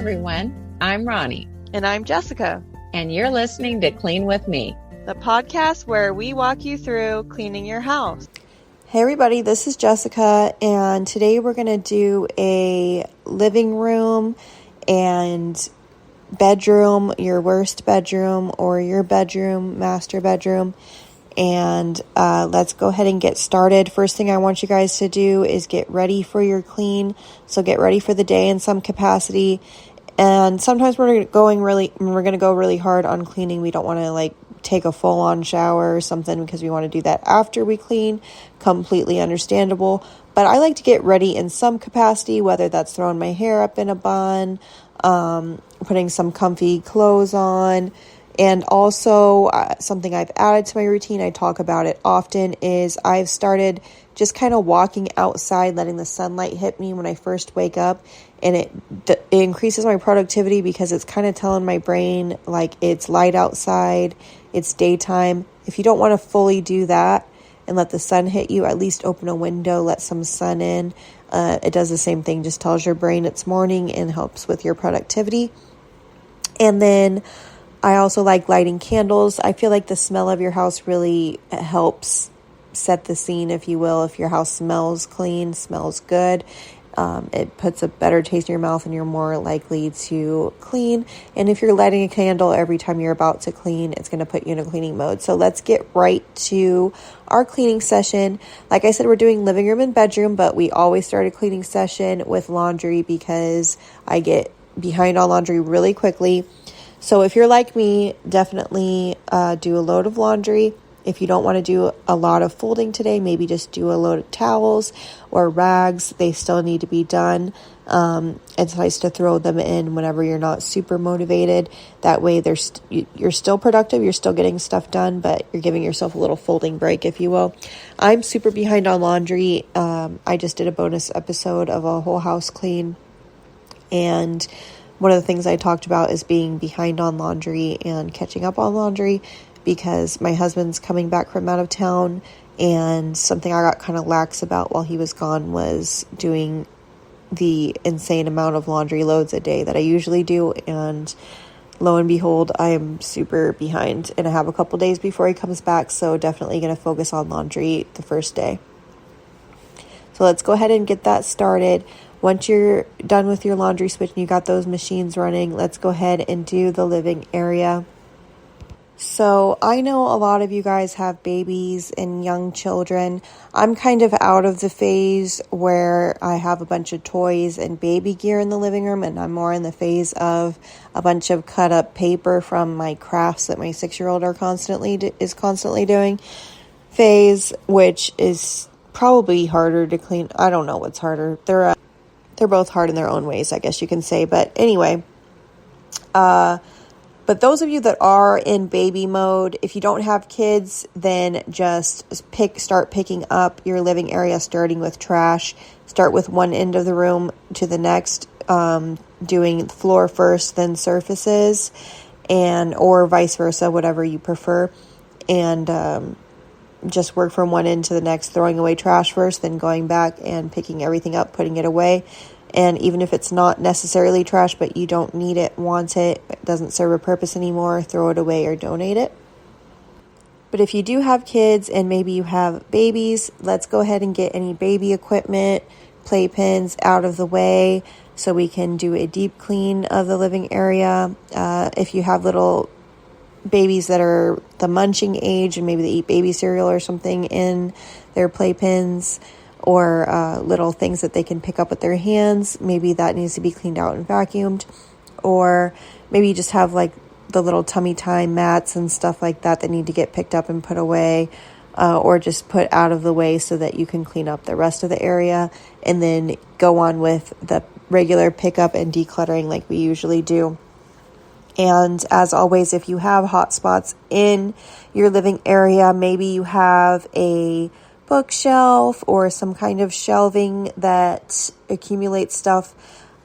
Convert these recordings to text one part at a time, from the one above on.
everyone. I'm Ronnie. And I'm Jessica. And you're listening to Clean With Me, the podcast where we walk you through cleaning your house. Hey everybody, this is Jessica, and today we're going to do a living room and bedroom, your worst bedroom or your bedroom, master bedroom. And let's go ahead and get started. First thing I want you guys to do is get ready for your clean. So get ready for the day in some capacity. And sometimes we're going to go really hard on cleaning. We don't want to take a full-on shower or something because we want to do that after we clean. Completely understandable. But I like to get ready in some capacity, whether that's throwing my hair up in a bun, putting some comfy clothes on. And also something I've added to my routine, I talk about it often, is I've started just kind of walking outside, letting the sunlight hit me when I first wake up. And it increases my productivity because it's kind of telling my brain it's light outside, it's daytime. If you don't want to fully do that and let the sun hit you, at least open a window, let some sun in. It does the same thing, just tells your brain it's morning and helps with your productivity. And then I also like lighting candles. I feel like the smell of your house really helps set the scene, if you will. If your house smells clean, smells good, it puts a better taste in your mouth and you're more likely to clean. And if you're lighting a candle every time you're about to clean, it's going to put you in a cleaning mode. So let's get right to our cleaning session. Like I said, we're doing living room and bedroom, but we always start a cleaning session with laundry because I get behind on laundry really quickly. So if you're like me, definitely do a load of laundry. If you don't want to do a lot of folding today, maybe just do a load of towels or rags. They still need to be done. It's nice to throw them in whenever you're not super motivated. That way you're still productive, you're still getting stuff done, but you're giving yourself a little folding break, if you will. I'm super behind on laundry. I just did a bonus episode of a whole house clean, and one of the things I talked about is being behind on laundry and catching up on laundry because my husband's coming back from out of town, and something I got kind of lax about while he was gone was doing the insane amount of laundry loads a day that I usually do. And lo and behold, I am super behind and I have a couple days before he comes back. So definitely going to focus on laundry the first day. So let's go ahead and get that started. Once you're done with your laundry switch and you got those machines running, let's go ahead and do the living area. So I know a lot of you guys have babies and young children. I'm kind of out of the phase where I have a bunch of toys and baby gear in the living room, and I'm more in the phase of a bunch of cut up paper from my crafts that my 6-year-old is constantly doing phase, which is probably harder to clean. I don't know what's harder. They're both hard in their own ways, I guess you can say. But anyway, but those of you that are in baby mode, if you don't have kids, then just start picking up your living area, starting with trash. Start with one end of the room to the next, doing floor first, then surfaces, or vice versa, whatever you prefer. And just work from one end to the next, throwing away trash first, then going back and picking everything up, putting it away. And even if it's not necessarily trash, but you don't need it, want it, doesn't serve a purpose anymore, throw it away or donate it. But if you do have kids and maybe you have babies, let's go ahead and get any baby equipment, playpens out of the way so we can do a deep clean of the living area. If you have little babies that are the munching age and maybe they eat baby cereal or something in their playpens, or little things that they can pick up with their hands, maybe that needs to be cleaned out and vacuumed. Or maybe you just have the little tummy time mats and stuff like that need to get picked up and put away, or just put out of the way so that you can clean up the rest of the area and then go on with the regular pickup and decluttering like we usually do. And as always, if you have hot spots in your living area, maybe you have a bookshelf or some kind of shelving that accumulates stuff.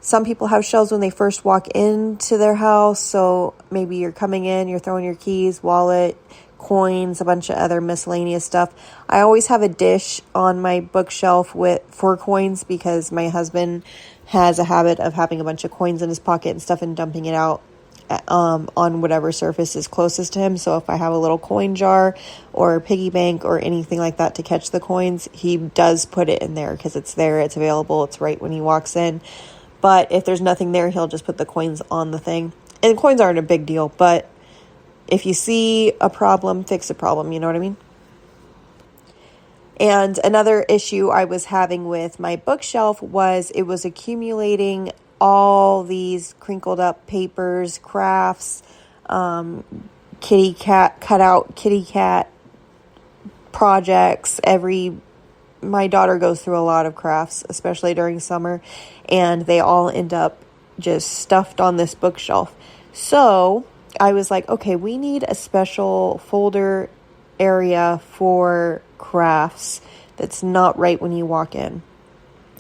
Some people have shelves when they first walk into their house, so maybe you're coming in, you're throwing your keys, wallet, coins, a bunch of other miscellaneous stuff. I always have a dish on my bookshelf for coins because my husband has a habit of having a bunch of coins in his pocket and stuff and dumping it out on whatever surface is closest to him. So if I have a little coin jar or piggy bank or anything like that to catch the coins, he does put it in there because it's there, it's available, it's right when he walks in. But if there's nothing there, he'll just put the coins on the thing. And coins aren't a big deal, but if you see a problem, fix a problem, you know what I mean? And another issue I was having with my bookshelf was it was accumulating all these crinkled up papers, crafts, kitty cat projects. My daughter goes through a lot of crafts, especially during summer, and they all end up just stuffed on this bookshelf. So I was like, okay, we need a special folder area for crafts that's not right when you walk in.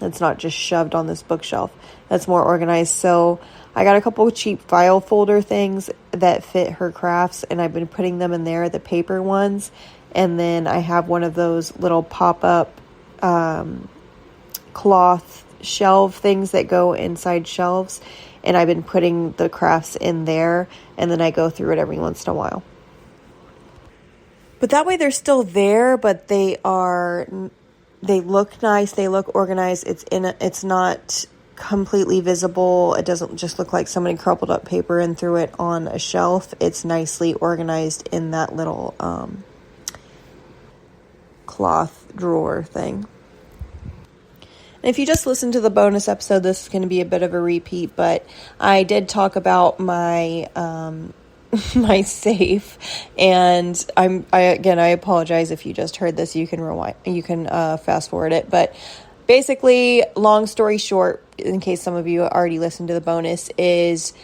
It's not just shoved on this bookshelf. That's more organized. So I got a couple of cheap file folder things that fit her crafts, and I've been putting them in there, the paper ones. And then I have one of those little pop-up cloth shelf things that go inside shelves, and I've been putting the crafts in there, and then I go through it every once in a while. But that way they're still there, but they look nice, they look organized. It's not completely visible. It doesn't just look like somebody crumpled up paper and threw it on a shelf. It's nicely organized in that little cloth drawer thing. And if you just listened to the bonus episode, this is going to be a bit of a repeat, but I did talk about my my safe, and I apologize if you just heard this. You can rewind, you can fast forward it, but basically, long story short, in case some of you already listened to the bonus, is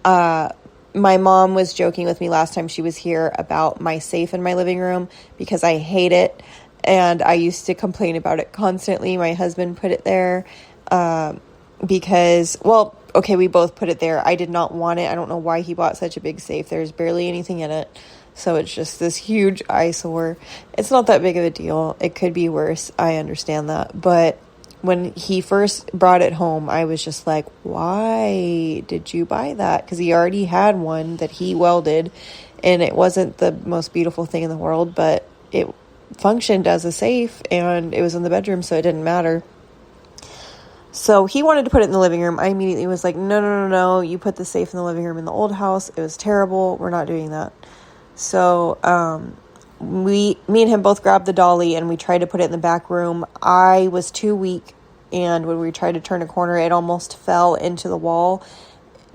my mom was joking with me last time she was here about my safe in my living room because I hate it. And I used to complain about it constantly. My husband put it there because, we both put it there. I did not want it. I don't know why he bought such a big safe. There's barely anything in it. So it's just this huge eyesore. It's not that big of a deal. It could be worse. I understand that. But when he first brought it home, I was just like, why did you buy that? Because he already had one that he welded, and it wasn't the most beautiful thing in the world, but it functioned as a safe, and it was in the bedroom, so it didn't matter. So he wanted to put it in the living room. I immediately was like, no, you put the safe in the living room in the old house. It was terrible. We're not doing that. So me and him both grabbed the dolly, and we tried to put it in the back room. I was too weak, and when we tried to turn a corner, it almost fell into the wall,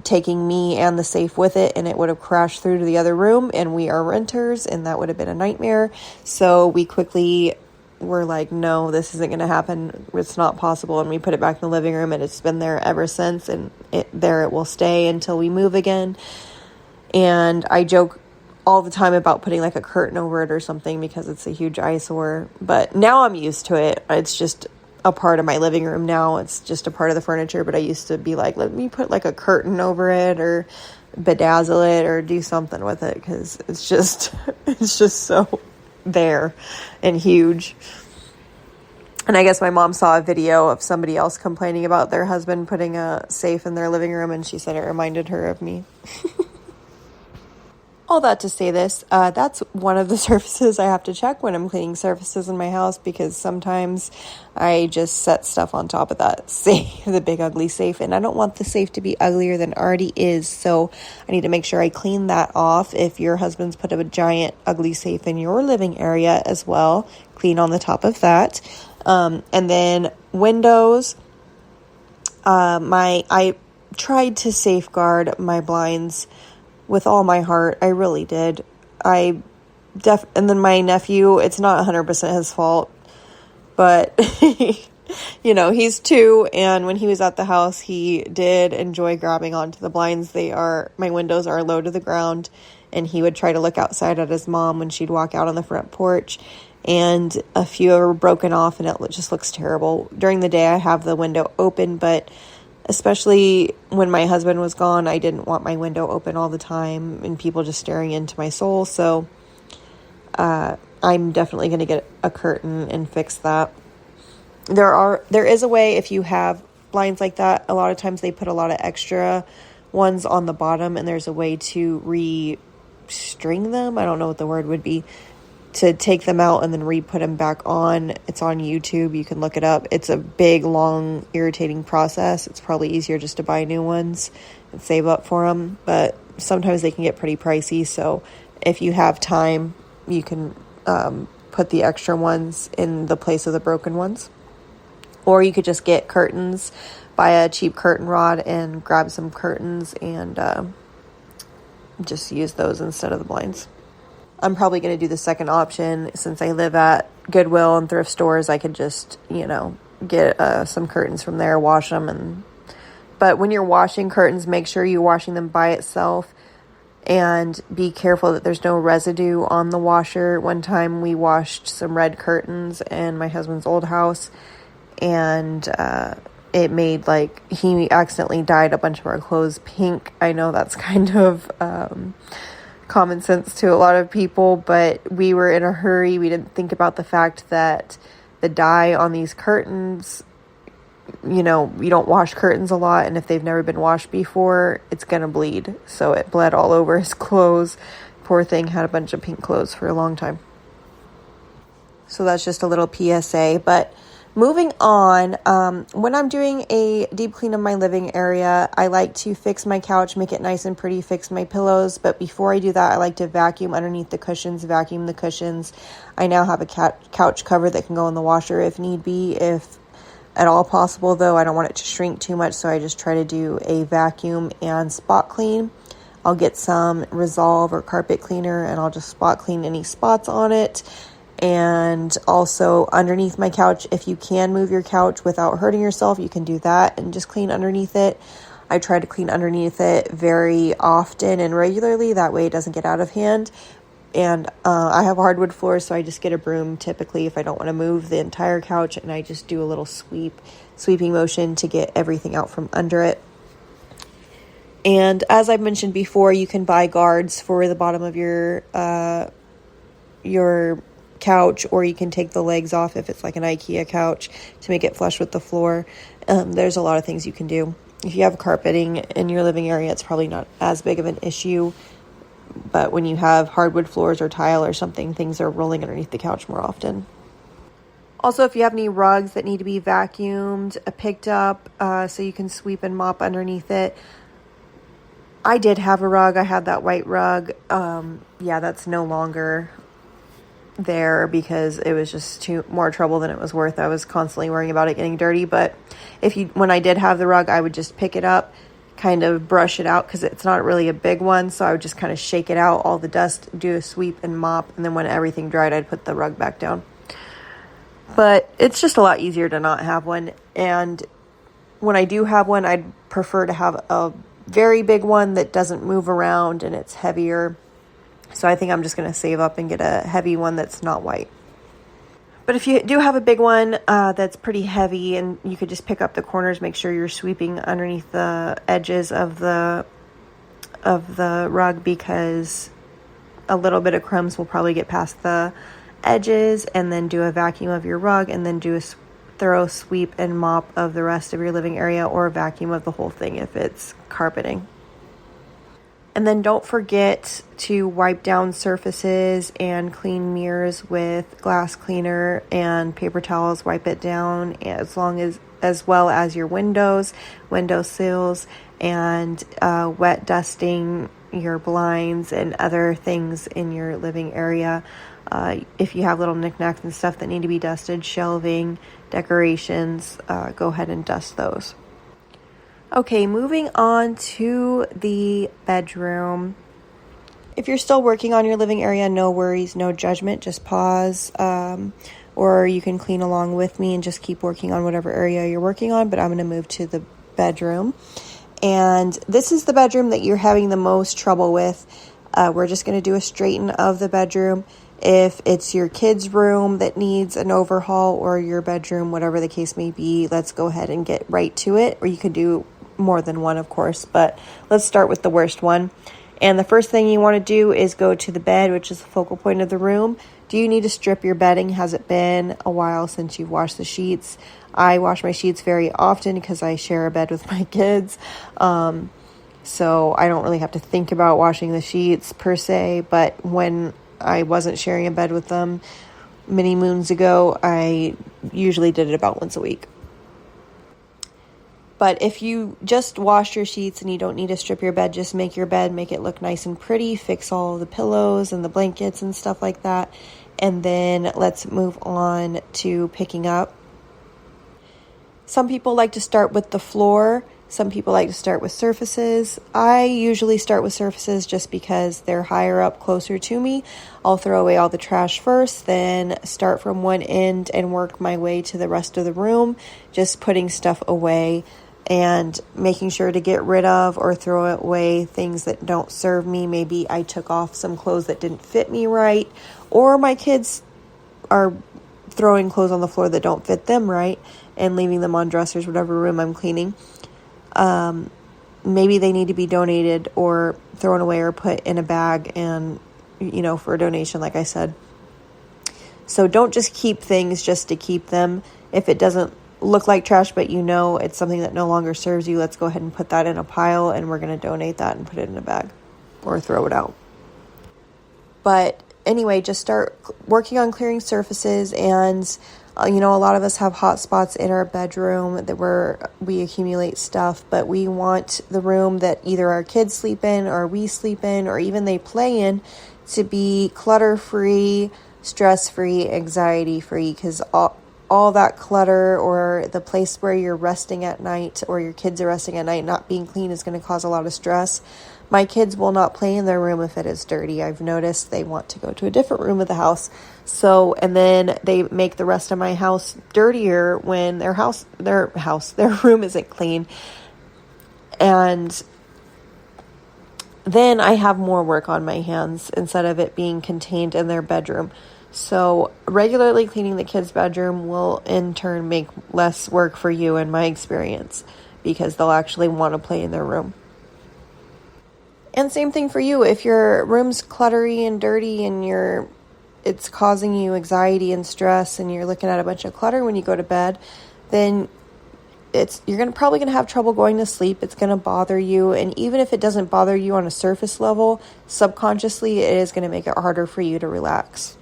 taking me and the safe with it, and it would have crashed through to the other room, and we are renters, and that would have been a nightmare. So we quickly were like, no, this isn't going to happen. It's not possible. And we put it back in the living room, and it's been there ever since, and it will stay until we move again. And I joke all the time about putting like a curtain over it or something because it's a huge eyesore, but now I'm used to it. It's just a part of my living room now. It's just a part of the furniture, but I used to be like, let me put like a curtain over it or bedazzle it or do something with it, because it's just so there and huge. And I guess my mom saw a video of somebody else complaining about their husband putting a safe in their living room, and she said it reminded her of me. All that to say this, that's one of the surfaces I have to check when I'm cleaning surfaces in my house, because sometimes I just set stuff on top of that safe, the big ugly safe, and I don't want the safe to be uglier than it already is, so I need to make sure I clean that off. If your husband's put a giant ugly safe in your living area as well, clean on the top of that. And then windows, I tried to safeguard my blinds with all my heart. I really did. And then my nephew, it's not 100% his fault, but he's 2, and when he was at the house, he did enjoy grabbing onto the blinds. My windows are low to the ground, and he would try to look outside at his mom when she'd walk out on the front porch, and a few are broken off, and it just looks terrible. During the day, I have the window open, but especially when my husband was gone, I didn't want my window open all the time and people just staring into my soul. So I'm definitely going to get a curtain and fix that. There is a way, if you have blinds like that, a lot of times they put a lot of extra ones on the bottom, and there's a way to re-string them. I don't know what the word would be, to take them out and then re-put them back on. It's on YouTube. You can look it up. It's a big, long, irritating process. It's probably easier just to buy new ones and save up for them, but sometimes they can get pretty pricey. So if you have time, you can put the extra ones in the place of the broken ones. Or you could just get curtains, buy a cheap curtain rod and grab some curtains and just use those instead of the blinds. I'm probably going to do the second option. Since I live at Goodwill and thrift stores, I could just, get some curtains from there, wash them. But when you're washing curtains, make sure you're washing them by itself and be careful that there's no residue on the washer. One time we washed some red curtains in my husband's old house, and it made he accidentally dyed a bunch of our clothes pink. I know that's kind of common sense to a lot of people, but we were in a hurry. We didn't think about the fact that the dye on these curtains, you don't wash curtains a lot, and if they've never been washed before, it's gonna bleed. So it bled all over his clothes. Poor thing had a bunch of pink clothes for a long time. So that's just a little PSA. But moving on, when I'm doing a deep clean of my living area, I like to fix my couch, make it nice and pretty, fix my pillows. But before I do that, I like to vacuum underneath the cushions, vacuum the cushions. I now have a couch cover that can go in the washer if need be, if at all possible, though. I don't want it to shrink too much, so I just try to do a vacuum and spot clean. I'll get some Resolve or carpet cleaner, and I'll just spot clean any spots on it. And also underneath my couch, if you can move your couch without hurting yourself, you can do that and just clean underneath it. I try to clean underneath it very often and regularly. That way it doesn't get out of hand. And I have hardwood floors, so I just get a broom typically if I don't want to move the entire couch, and I just do a little sweeping motion to get everything out from under it. And as I've mentioned before, you can buy guards for the bottom of your couch, or you can take the legs off if it's like an IKEA couch to make it flush with the floor. There's a lot of things you can do. If you have carpeting in your living area, it's probably not as big of an issue. But when you have hardwood floors or tile or something, things are rolling underneath the couch more often. Also, if you have any rugs that need to be vacuumed, picked up, so you can sweep and mop underneath it. I did have a rug. I had that white rug. That's no longer there because it was just more trouble than it was worth. I was constantly worrying about it getting dirty. But when I did have the rug, I would just pick it up, kind of brush it out because it's not really a big one. So I would just kind of shake it out, all the dust, do a sweep and mop. And then when everything dried, I'd put the rug back down. But it's just a lot easier to not have one. And when I do have one, I'd prefer to have a very big one that doesn't move around and it's heavier. So I think I'm just going to save up and get a heavy one that's not white. But if you do have a big one that's pretty heavy, and you could just pick up the corners, make sure you're sweeping underneath the edges of the rug, because a little bit of crumbs will probably get past the edges, and then do a vacuum of your rug, and then do a thorough sweep and mop of the rest of your living area, or a vacuum of the whole thing if it's carpeting. And then don't forget to wipe down surfaces and clean mirrors with glass cleaner and paper towels. Wipe it down as well as your windows, window sills, and wet dusting your blinds and other things in your living area. If you have little knickknacks and stuff that need to be dusted, shelving, decorations, go ahead and dust those. Okay, moving on to the bedroom. If you're still working on your living area, no worries, no judgment, just pause. Or you can clean along with me and just keep working on whatever area you're working on, but I'm going to move to the bedroom. And this is the bedroom that you're having the most trouble with. We're just going to do a straighten of the bedroom. If it's your kid's room that needs an overhaul, or your bedroom, whatever the case may be, let's go ahead and get right to it. Or you could do more than one, of course, but let's start with the worst one. And the first thing you want to do is go to the bed, which is the focal point of the room. Do you need to strip your bedding? Has it been a while since you've washed the sheets? I wash my sheets very often because I share a bed with my kids. So I don't really have to think about washing the sheets per se. But when I wasn't sharing a bed with them many moons ago, I usually did it about once a week. But if you just wash your sheets and you don't need to strip your bed, just make your bed, make it look nice and pretty, fix all the pillows and the blankets and stuff like that. And then let's move on to picking up. Some people like to start with the floor. Some people like to start with surfaces. I usually start with surfaces just because they're higher up, closer to me. I'll throw away all the trash first, then start from one end and work my way to the rest of the room, just putting stuff away and making sure to get rid of or throw away things that don't serve me. Maybe I took off some clothes that didn't fit me right, or my kids are throwing clothes on the floor that don't fit them right and leaving them on dressers, whatever room I'm cleaning. Maybe they need to be donated or thrown away or put in a bag and, for a donation, like I said. So don't just keep things just to keep them. If it doesn't look like trash, but it's something that no longer serves you, let's go ahead and put that in a pile, and we're going to donate that and put it in a bag or throw it out. But anyway, just start working on clearing surfaces. And a lot of us have hot spots in our bedroom where we accumulate stuff, but we want the room that either our kids sleep in or we sleep in or even they play in to be clutter-free, stress-free, anxiety-free, because all that clutter or the place where you're resting at night or your kids are resting at night not being clean is going to cause a lot of stress. My kids will not play in their room if it is dirty. I've noticed they want to go to a different room of the house. And then they make the rest of my house dirtier when their room isn't clean. And then I have more work on my hands instead of it being contained in their bedroom. So regularly cleaning the kids' bedroom will in turn make less work for you, in my experience, because they'll actually want to play in their room. And same thing for you. If your room's cluttery and dirty and it's causing you anxiety and stress and you're looking at a bunch of clutter when you go to bed, then you're probably going to have trouble going to sleep. It's going to bother you. And even if it doesn't bother you on a surface level, subconsciously it is going to make it harder for you to relax.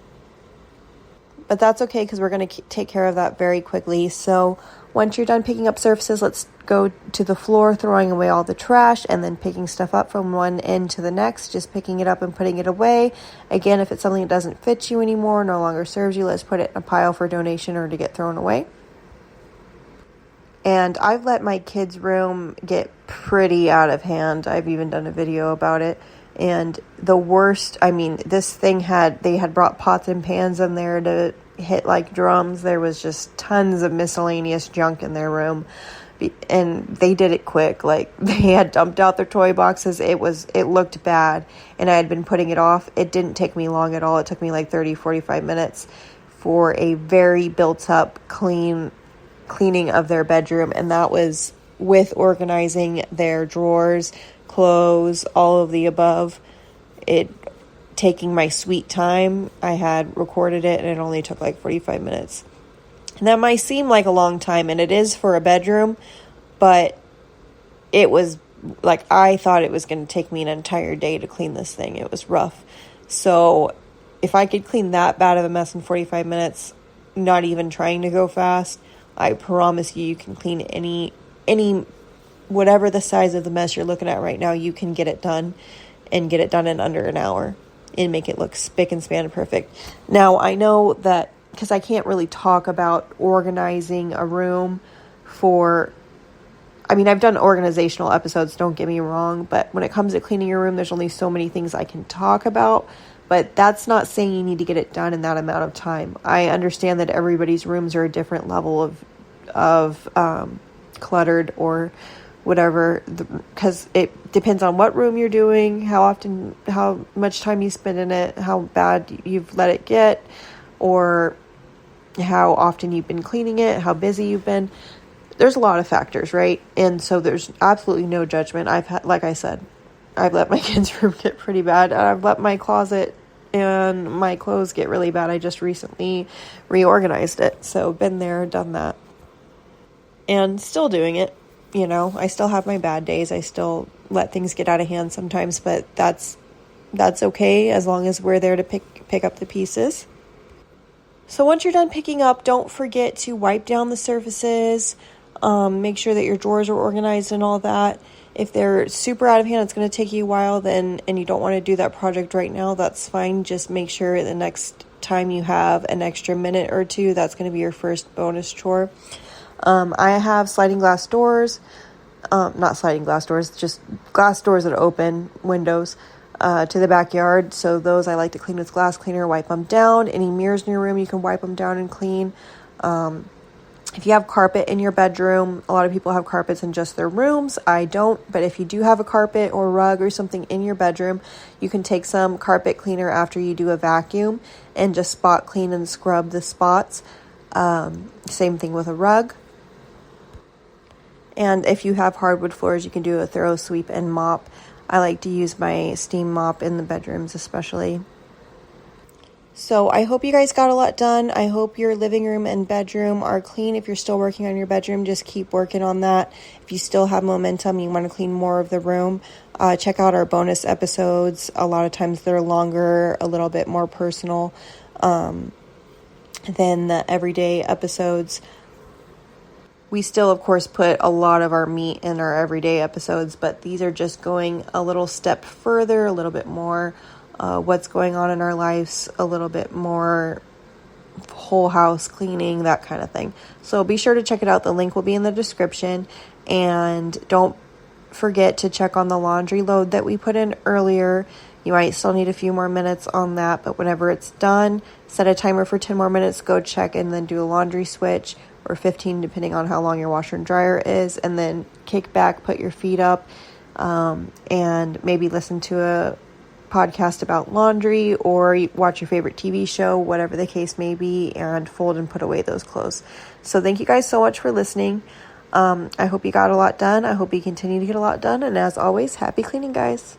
But that's okay, because we're going to take care of that very quickly. So once you're done picking up surfaces, let's go to the floor, throwing away all the trash, and then picking stuff up from one end to the next, just picking it up and putting it away. Again, if it's something that doesn't fit you anymore, no longer serves you, let's put it in a pile for donation or to get thrown away. And I've let my kids' room get pretty out of hand. I've even done a video about it. And the worst, they had brought pots and pans in there to hit like drums. There was just tons of miscellaneous junk in their room. And they did it quick. Like, they had dumped out their toy boxes. It looked bad. And I had been putting it off. It didn't take me long at all. It took me like 30, 45 minutes for a very built up cleaning of their bedroom. And that was with organizing their drawers, clothes, all of the above. It taking my sweet time. I had recorded it and it only took like 45 minutes. And that might seem like a long time, and it is for a bedroom, but it was like, I thought it was going to take me an entire day to clean this thing. It was rough. So if I could clean that bad of a mess in 45 minutes, not even trying to go fast, I promise you can clean any whatever the size of the mess you're looking at right now, you can get it done, and get it done in under an hour and make it look spick and span perfect. Now, I know that because I can't really talk about organizing a room I've done organizational episodes, don't get me wrong, but when it comes to cleaning your room, there's only so many things I can talk about, but that's not saying you need to get it done in that amount of time. I understand that everybody's rooms are a different level of cluttered or whatever, because it depends on what room you're doing, how much time you spend in it, how bad you've let it get, or how often you've been cleaning it, how busy you've been. There's a lot of factors, right? And so there's absolutely no judgment. Like I said, I've let my kids' room get pretty bad. I've let my closet and my clothes get really bad. I just recently reorganized it. So been there, done that. And still doing it. I still have my bad days. I still let things get out of hand sometimes, but that's okay as long as we're there to pick up the pieces. So once you're done picking up, don't forget to wipe down the surfaces. Make sure that your drawers are organized and all that. If they're super out of hand, it's going to take you a while, and you don't want to do that project right now, that's fine. Just make sure the next time you have an extra minute or two, that's going to be your first bonus chore. I have sliding glass doors, not sliding glass doors, just glass doors that open, windows, to the backyard. So those I like to clean with glass cleaner, wipe them down. Any mirrors in your room, you can wipe them down and clean. If you have carpet in your bedroom, a lot of people have carpets in just their rooms. I don't, but if you do have a carpet or rug or something in your bedroom, you can take some carpet cleaner after you do a vacuum and just spot clean and scrub the spots. Same thing with a rug. And if you have hardwood floors, you can do a thorough sweep and mop. I like to use my steam mop in the bedrooms especially. So I hope you guys got a lot done. I hope your living room and bedroom are clean. If you're still working on your bedroom, just keep working on that. If you still have momentum, you want to clean more of the room, check out our bonus episodes. A lot of times they're longer, a little bit more personal than the everyday episodes. We still, of course, put a lot of our meat in our everyday episodes, but these are just going a little step further, a little bit more what's going on in our lives, a little bit more whole house cleaning, that kind of thing. So be sure to check it out. The link will be in the description. And don't forget to check on the laundry load that we put in earlier. You might still need a few more minutes on that, but whenever it's done, set a timer for 10 more minutes, go check, and then do a laundry switch, or 15 depending on how long your washer and dryer is, and then kick back, put your feet up, and maybe listen to a podcast about laundry, or watch your favorite TV show, whatever the case may be, and fold and put away those clothes. So thank you guys so much for listening. I hope you got a lot done. I hope you continue to get a lot done. And as always, happy cleaning, guys.